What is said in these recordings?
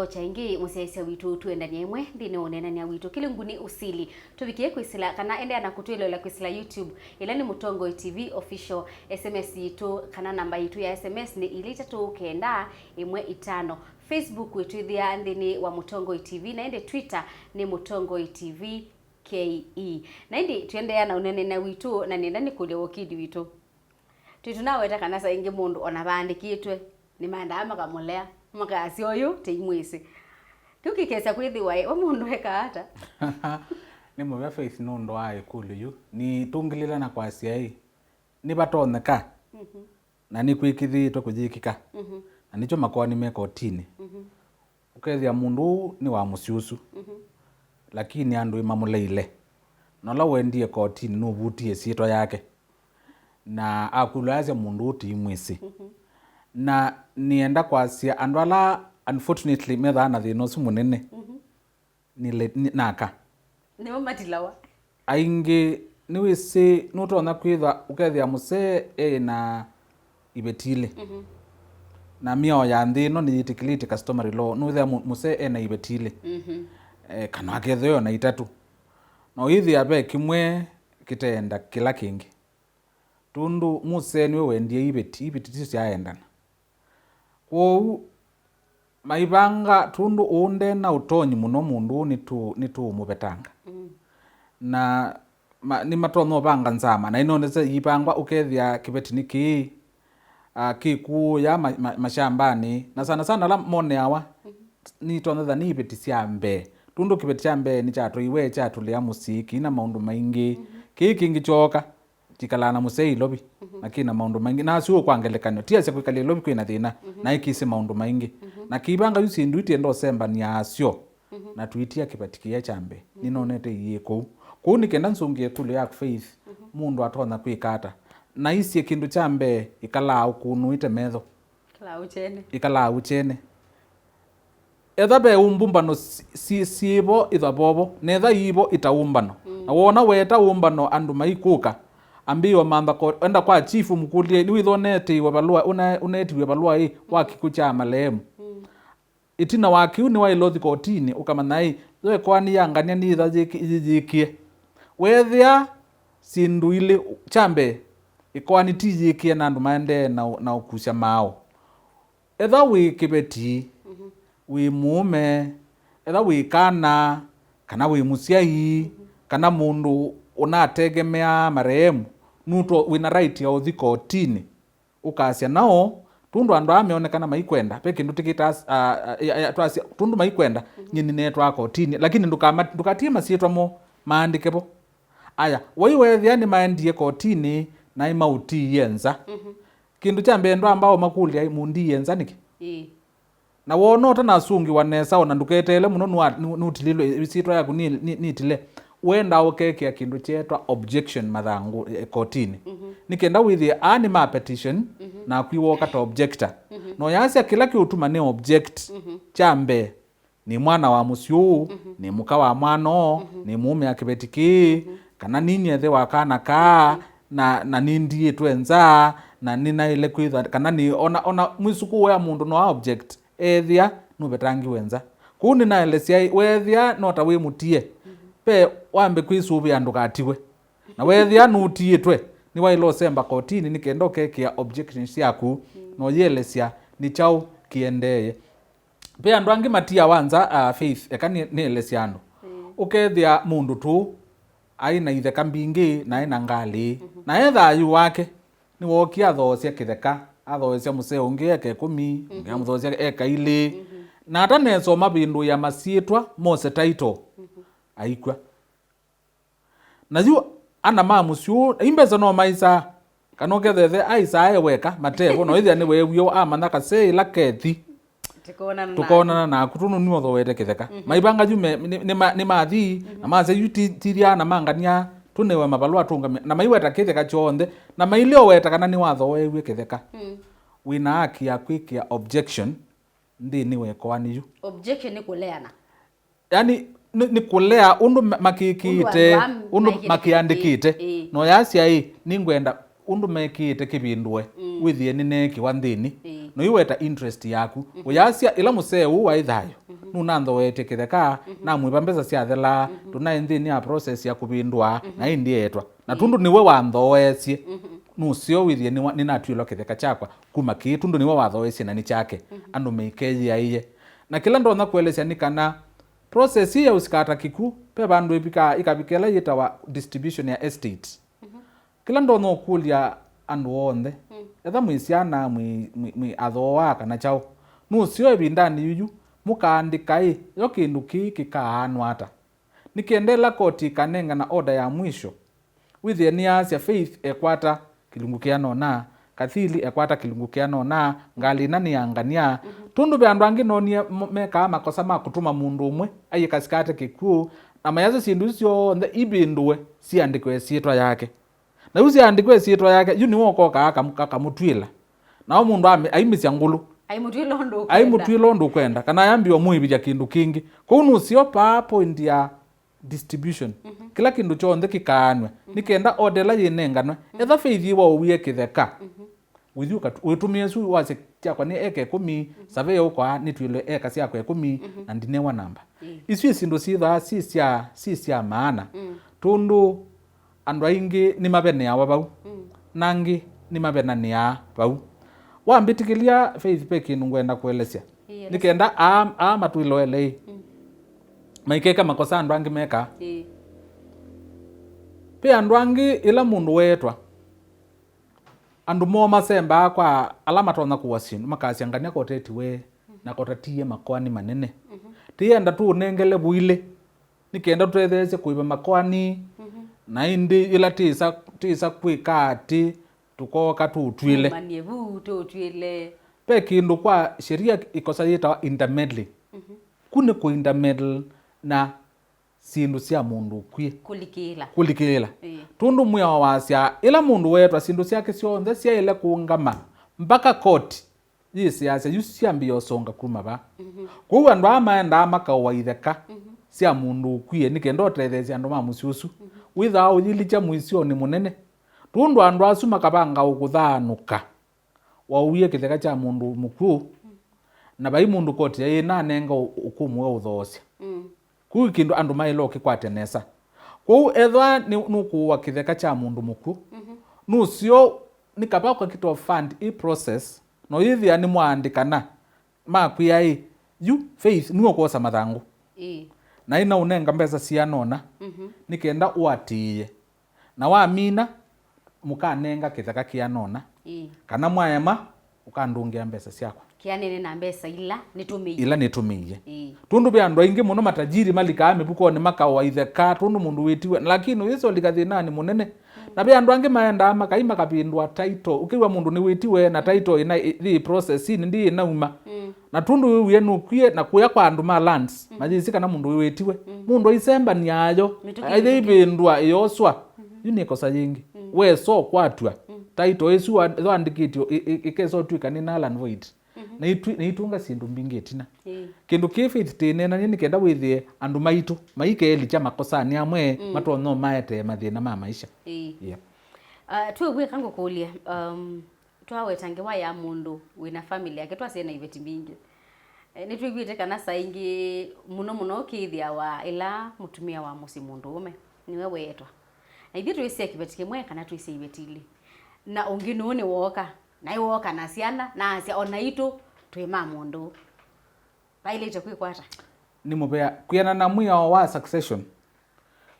chaingi musaisia witu tuendania imwe ndine onenania witu kilinguni Usili tuvikie kwisila kana ende anakutwilo la kwisila YouTube ila ni Mutongo TV official SMS yitu kana namba yitu ya SMS ni ilita tu kenda imwe itano. Facebook witu ithia ndini wa Mutongo TV na ende Twitter ni Mutongo TV KE. Na indi tuendea na unenena witu na nenda ni kule wokidi witu. Tutunaweta kana sa ingi mundu ona bandikitwe ni manda makamulea makasi oyo teimwisi tukikesa kwithiwa wa mundu heka hata ni mwe faith no ndo ai kulu yu ni tungilila na kwasi ai ni batoneka na ni kwikithi to kujikika na nicho makwani meko tini ukethia mundu ni wa musiusu lakini andu imamuleile nola wendie kotini no butie sito yake na akulaza mundu tiimwisi na nienda kwasia andu ala unfortunately metha na thino su munene ni naka ni mamatilawa aingi ni wisi nutona kwitha ukethia muse na ibetile na mio ya nthino ni itikiliti customary law nuthe muse na ibetile kana akethio na itatu no ithi abe kimwe kitenda kila kingi tundu muse niwe wendie ibeti tisiaendana kwa maibanga tundu unde na utonyi muno mundu ni tu mubetanga na ni matono banga nzama na inoneza ibangwa ukethia kibeti niki Kikw'U ya mashambani na sana la mone awa ni tonetha ni ibeti siambe tundu kibeti siambe ni chato iwe chato lia musiki na maundu maingi kingi choka tikalana musei lobi nakina maundu maingi na sio kwangelekanyo tia se kwikalia lobi kwina thina na ikise maundu maingi na kibanga yusi nduiti endo semba ni asio na tuitia kibatikia chambe ninonete yiko ko nikenda nsongie kule ya faith mundu atona kwikata na isi kindu chambe ikala ukunu ite metho ikala uchene ethabe umbumbano sibo ithabobo netha ibo itaumbano na wona weta umbano andu maikuka ambiwa mamba enda kwa chifu mkulie ni withonete wa balua unetiwe balua hii wa kikucha malemu itina wakiu ni wa ilothi kotini ukamanai zoe kwani yangania ni ithajikie wethia sindu ile chambe ikwani tijikie na andu maende na ukusha mao etha wi kibeti wi mume etha wi kana wi musiai kana mundu unategemea marehemu nuto wina right ya uthi kotini ukasia nao tundu andu ameonekana maikwenda peke ndu tikita twasia tundu maikwenda nyini netwa kotini lakini ndukatie masietwa mo maandikepo aya waiwethia ni maandie kotini na imauti yenza kindu cha mbendo ambao makulia mundi yenza niki na wono tana sungi wanesa ona nduketele muno nutililo isitwa yaku ni tile wenda ukekea kindu chetwa objection mathangu kotini nikenda withi anima petition na kwiwoka to objector no yasi kila kiutuma ni object chambe ni mwana wa musiu ni muka wa mwano ni mume akibetiki kana nini ethe wakana ka na nindi twenza na nina ile kwitha kana ni ona mwisuku wa mundu no object ethia nubetangi wenza kuni na elesia wethia nota we mutie pe wambe kwisubi andu katiwe na wethia nutiitwe ni wailo semba kotini nikendo kekia objections yaku no yelesia ni chau kiendeye pe andu angi matia wanza faith ekani ni elesia andu ukethia mundu tu aina ithe kambingi na ina ngali na etha yu wake ni wokia thosia kitheka athosia museo ungi eke 10 ngia muthosia eka ili na ataneso mabindu ya masietwa mose title aikwa na yu ana mamusiu imbeza no maisa kanoke the aisa eweka matebo no ithia ni wewio amanaka sei lakethi tukona na kutunu ni otho wete kitheka maibanga jume ni mathi na maze yutiria na mangania tunewe mabalua tunga na maiweta kitheka chonde na mailio weta kana ni watho wewe kitheka wina haki ya kwikia objection ndi ni wekwani yu objection ni kuleana yani ni kulea undu makikite undu makiandikite no yasia hii ningwenda undu mekite kibindwe withie ni neki wanthini no iweta interest yaku uyasia ila musee wa ithayo nunantho wete kitheka na mwiba mbesa cia thela tunaenthini ya process ya kubindwa na indietwa na tundu niwe wanthoesie nusio withie ni natwilo kitheka chakwa kuma ki tundu niwe wathoesie na ni chake andu meikeji yaiye na kila ndona kuelesya ni kana process ya Kusikata Kikw'U pe bandu ikabikela yitawa distribution ya estate kila ndona okulia andu onthe etha mwisiana mwi athoa kana chao nusio ebindani yuyu mukaandika yo kindu kikaanwa ata nikiendela koti kanenga na order ya mwisho withie ni asia Faith ekwata kilungu kia nona Kathili ekwata kilungu kia nona Ngalina ni angania tundu be andu angi nonie meka makosa ma kutuma mundu umwe ayi Kusikata Kikw'U na mayaza sindu cio nthe ibindwe siandikwe sietwa yake na usi andikwe sietwa yake yu ni woko kakamutwila na mundu aimisya ngulu aimutwilo ndu kwenda kana yambio muibija kindu kingi kwa nusio pa point ya distribution kila kindu chonthe kikaanwe nikenda odela yinenganwe etha Faith wa uwie kitheka withuka witumie su wase chakwa ni eke 10 save ukwa nitwile eka cia kwa 10 na ndinewa namba isu sindu sitha sisia maana tundu andu aingi ni mabene ya bau nangi ni mabena ni ya bau wambitikilia Faith peki nungwenda kuelesya nikenda matwilo ele maikeka makosa andu angi meka pe andu angi ila mundu wetwa andu moma semba kwa alama tona kuwasinu makasiangania kotetiwe na kotatie makwani manene tienda tu nengele buile nikenda tutethese kuiba makwani na indi ila tisa kwikati tukoka tutwile manievu tutwile pe kindu kwa sheria ikosa yitawa intermeddle kune ku intermeddle na sindu cia mundu kwi kulikila tundu mwa wasya ila mundu wetwa sindu ciake cionthe cia ile kuungama mpaka koti yisiasya yusiambio songa kuma ba kwa andu amaenda makawa itheka cia mundu kwi nikenda otethesya andu ma musiusu witha uthilicha mwisio ni munene tundu andu asu makabanga ukuthanuka wauye kitheka cha mundu mukuu na bai mundu koti ina nenga ukumwe uthosya ku kindu andu mailo kikwatenesa kwa ethwa nukuwa kitheka cha mundu mukuu nusio nikaba kwa kito fund i process no yithia ni mwandikana makwia yu Faith nuo kosa mathangu na ina unenga mbesa cia nona nikenda uatie na wamina mukanenga kitheka kia nona kana mwayema ukandungia mbesa ciakwa kianene na mbesa ila nitumiye tundu be andu aingi muno matajiri malika mibuko ni makawa itheka tundu mundu witiwe lakini yeso likathina ni munene na be andu angi maenda makaima kapindwa title ukiwa mundu ni witiwe na title ina the process ni ndi inauma na tundu wiye nukwie na kuya kwa andu ma lands majisi kana mundu witiwe mundu isemba ni ayo aithe ibindwa yoswa yuni kosa yingi we so kwatwa title isu andikitio ikeso twika ni null and void na itunga sindu mbingi tina kindu Faith tinena ni kenda withie andu maitu maikeli cha makosa ni amwe matonyo maete mathina ma maisha tuwe kango kulia twawe tangewa ya mundu wina family yake twasena iveti mbingi nitwigwite kana saingi muno kithia wa ila mutumia wa musi mundu ume niwe wetwa na ithie twisia kibeti kimwe kana twisia ibetili na unginu ni woka na iwoka na ciana na asia ona itu twima mundu baile kwikwata ni mubea kuyana na mwio wa succession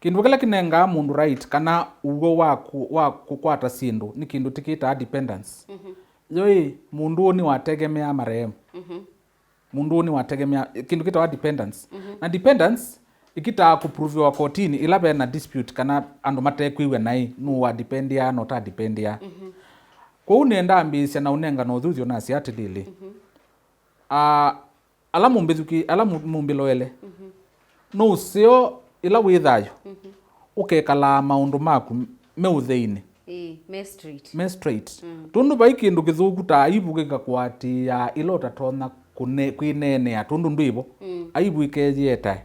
kindu kila kinenga mundu right kana ugo wa kukwata sindu ni kindu tikita dependence yoi mundu ni wategemea marehemu mundu ni wategemea kindu kita wa dependence na dependence ikita kuprove wa kotini ila be na dispute kana andu matekwiwe nai nu wa dependia no ta dependia kwa unenda ambisya na unenga no thuthio na siati dili ala mumbiloele no usio ila withayo ukekala maundu maku meutheini me straight tundu bai kindu kithuku ta ibu gikakwatia ila utatona kwinenea tundu ndwibo aibu ikejieta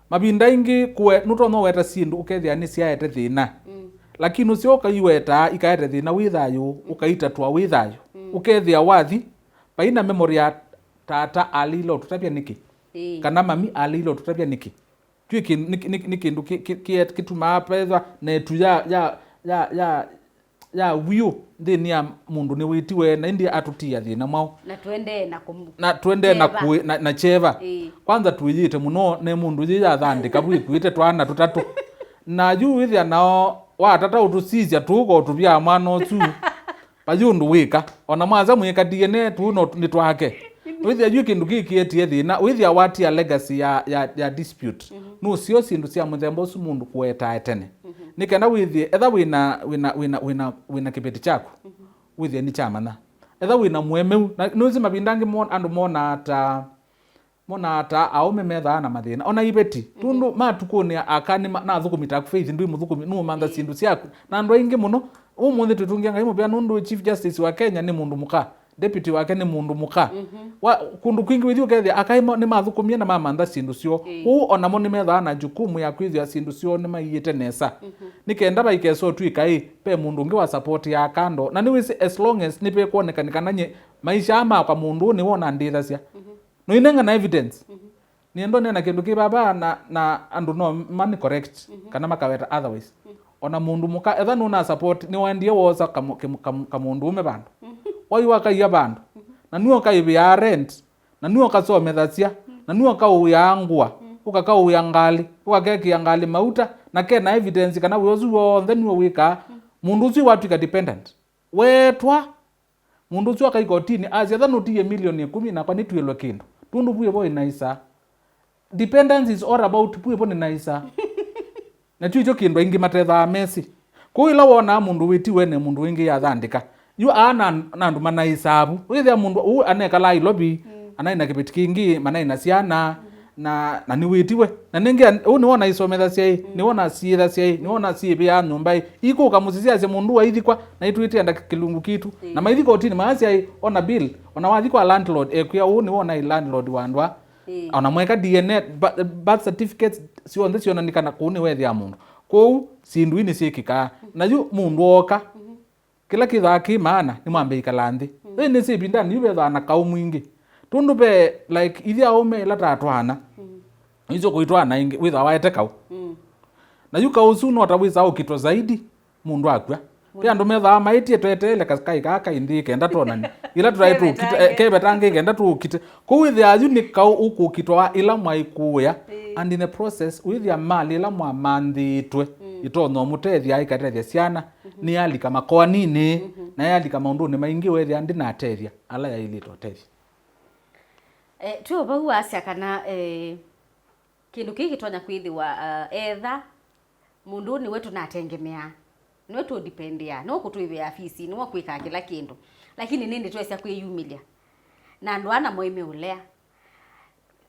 mabinda ingi kwe nutono weta sindu ukethia ni siaete thina lakini ucio ukaiweta ikaete thina withayo ukaita twa withayo ukethia wathi paina memory ya tata alilo tutapia niki kana mami alilo tutapia niki twiki niki ndu kituma pethwa netu ya wiu ndini ya mundu ni witiwe na ndi atutia thina mwao na twende na cheva kwanza tuijite muno ne mundu ya thandika bwikuite twana tutatu na juu ithia nao wa tata utusizia tuko tubya mwana tu pajundu wika ona mwaza mwika DNA tu no ni twake withia juu kindu gikietie thina withia watia legacy ya dispute no sio sindu cia muthemba usu mundu kueta tene nikenda withie etha wina kibeti chako withie ni chamana etha wina mwemeu no zima bindangi andu mona ata aume metha na mathina ona ibeti tundu matukunia akani na thukumita ku faith ndu muthukumi no manda sindu ciaku na andu aingi muno umuthi tutungia ngai mupia nundu chief justice wa Kenya ni mundu muka deputy wake ni mundu muka wa kundu kwingi withio kethia akaima ni mathukumia na mamanda sindu cio ona mo ni metha na jukumu ya kwithia sindu cio ni maiyete nesa nikenda baikeso twikai pe mundu ngi wa support ya kando na ni wisi as long as ni pe kuonekanika nanye maisha ama kwa mundu ni wona nditha cia no inenga na evidence ni ndo nena kindu kibaba na andu no mani correct kana makaweta otherwise ona mundu muka etha nuna support ni wandie woza kamundu ume bandu wai wakaiya bandu na nuo kaibia rent na nuo kasomethacia na nuo kauyangwa ukakauya ngali ukakekia ngali mauta na kena evidence kana wozu wothe nuo wika mundu uci watwika dependent wetwa mundu uci akaigotini acia tha nutie milioni 10 na kwa nitwilwe kindu tundu bwie boy naisa dependence is all about bwie boy naisa na tuicho kindu ingi matetha mesi kuila wona mundu witiwe ne mundu wingi ya thandika yu ana nandu manaisabu withia mundu anekala ilobi anaina kibiti kingi manaina ciana na ni witiwe na ningi ni wona isometha ciai ni wona ciitha ciai ni wona ciibia nyumba iko kamusisia cia mundu wa ithikwa na itwite nda kilungu kitu na maithiko otini macia ona bill ona wathikwa landlord ekwia ni wona i landlord wandwa ona mweka DNA birth certificates cionthe cionanikana kuni wethia mundu kou sindu ini ciikika na yu mundu oka kila kithaki maana ni mwambe ikalanthi ni sibinda ni betha na kau mwingi tundu be like ithia ume la tatwana hizo kuitwana ingi witha waete kau na yu kau su no tawisa ukitwa zaidi mundu akwa pia ndo metha maitie twetele kaskai kaka indi kenda tonani ila turai tu kebe tange kenda tu kite ko withia yu ni kau ukukitwa ila mwaikuya and in the process withia mali ila mwa manditwe itono mutethia ikatethia ciana ni alika makoa nini na yalika maundu ni maingi wethi andi na tethia ala ya ili to tethia tu bahu asia kana kindu kiki tonya kwithiwa etha mundu ni wetu na atengemea ni wetu dipendia no kutuive afisi ni wakwika kila kindu lakini nindi twesa kwiyumilia na ndo ana moime ulea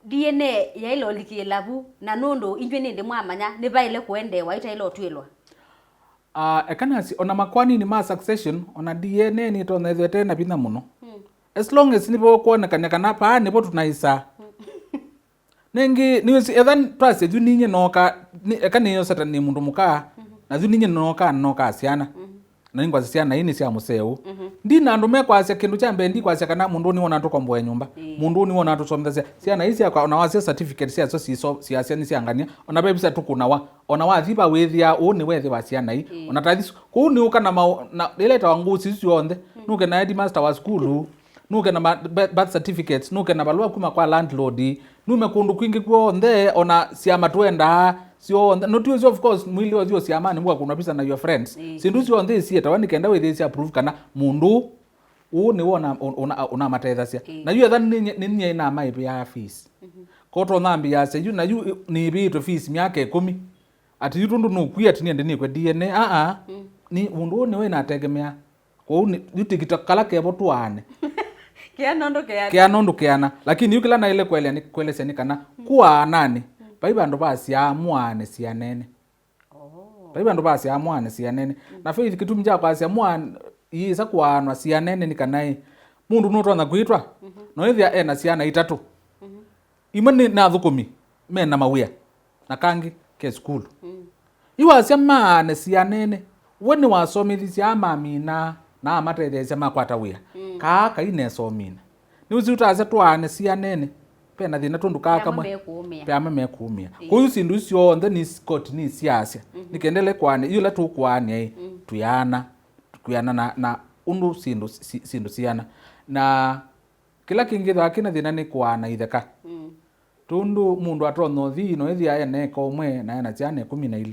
DNA ya ilo likilabu na nondo injwe nindi mwamanya ni baile kuendewa ita ilo twilwa ekanasi ona makwani ni ma succession ona DNA ni to na thete na bina muno as long as nibo kuonekana kana pa nibo tunaisa nengi niwesi ethan twas edu ninye noka ekani yo sata ni mundu muka na edu ninye noka ciana na ingwa ciana ini cia museu ndina andu mekwacia kindu cha mbendi kwacia kana mundu ni wona tukomboe nyumba mundu ni wona tusomethia ciana ici akwa ona wacia certificate cia so cia ni ciangania ona bebisa tukunawa ona wathiba withia ni wethi wa ciana i ona tathi ku ni ukana na ileta wangu cici yonde nuke na headmaster wa school nuke na birth certificates nuke na balua kuma kwa landlord nume kundu kwingi kwonde ona ciama twenda sio not of course mwili wa ciama ni mwa kuna pisa na your friends sindu sio on cia tawani kenda with approve kana mundu ni wona una matetha cia na yu than ni ina mai ya fees koto nambi ya se yu na yu ni bitu fees myake 10 ati yutundu no kwia tini ende ni kwa DNA ni mundu ni we na tegemea kwa ni yutikita kala kebo tuane kia nondo kiana lakini yukila na ile kwele seni kana kuwa nani baiba ndo basi amwane sianene baiba ndo basi amwane sianene na faith kitumja kwa amwane yisa kuanwa sianene ni kanai mundu notona kuitwa no ithia ena siana itatu imani na thukumi mena mawia na kangi ke school iwa siamane sianene woni wasomithisia amamina na amatethesia makwata wia kaka inesomina ni uzi utaze twane cianene pena thina tundu kama pema mekumia kuyu sindu cio nthe ni Scott ni siasia nikendele kwane yule tu kwane tuyana na undu sindu ciana na kila kingi thakina thina ni kwana itheka tundu mundu atonno thino ethia ene komwe na ena ciana 12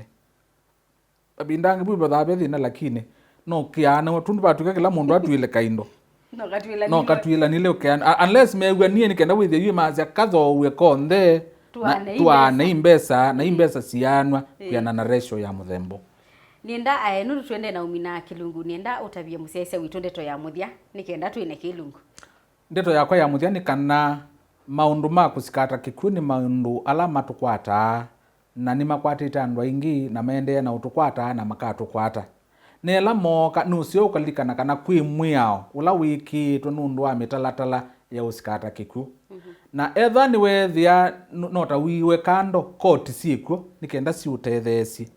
abindangi bu bathabe thina lakini no kiana tundu batuka kila mundu atwile kaindo no katwila nile ukiana unless meuganie nikenda withie yuma cia kathowe konthe tuane imbesa na imbesa cianwa kiana na ratio ya muthembo nienda nuru twende na umina kilungu nienda utavie musiaise witu ndeto ya muthia nikenda twine kilungu ndeto yakwa ya muthia ni kana maundu ma kusikata Kikw'U ni maundu ala matukwata na ni makwatite andu aingi na mende na utukwata na makatukwata nela moka nucio ukalikana kana kwi mwiao ula wiki tunundu wa mitalatala ya usikata Kikw'U na etha ni wethia nota wiwe kando koti sikwo nikenda ciutethesi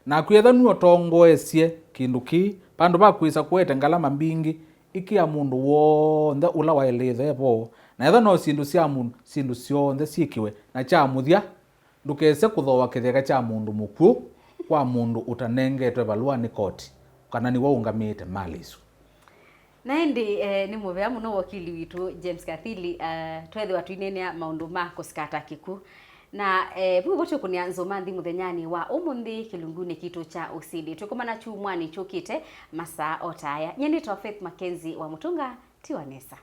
na kwetha nuo tongoesie kindu ki pandu ba kwisa kwete ngalama mbingi ikia mundu wonthe ula waelithe bo na etha no sindu cia mundu sindu cionthe cikiwe na cha muthia ndukese kuthowa kitheka cha mundu muku kwa mundu utanengetwe balua ni koti kana ni waungamite malisu naindi ni muvea muno wakili witu James Kathili twethe watu inene maundu ma kusikata Kikw'U na bubote kunia nzoma ndi muthenyani wa umundi kilunguni kitu cha Usili tukomana chumwani chukite masa otaya nyeni to Faith Mackenzie wa Mutunga Tiwanesa.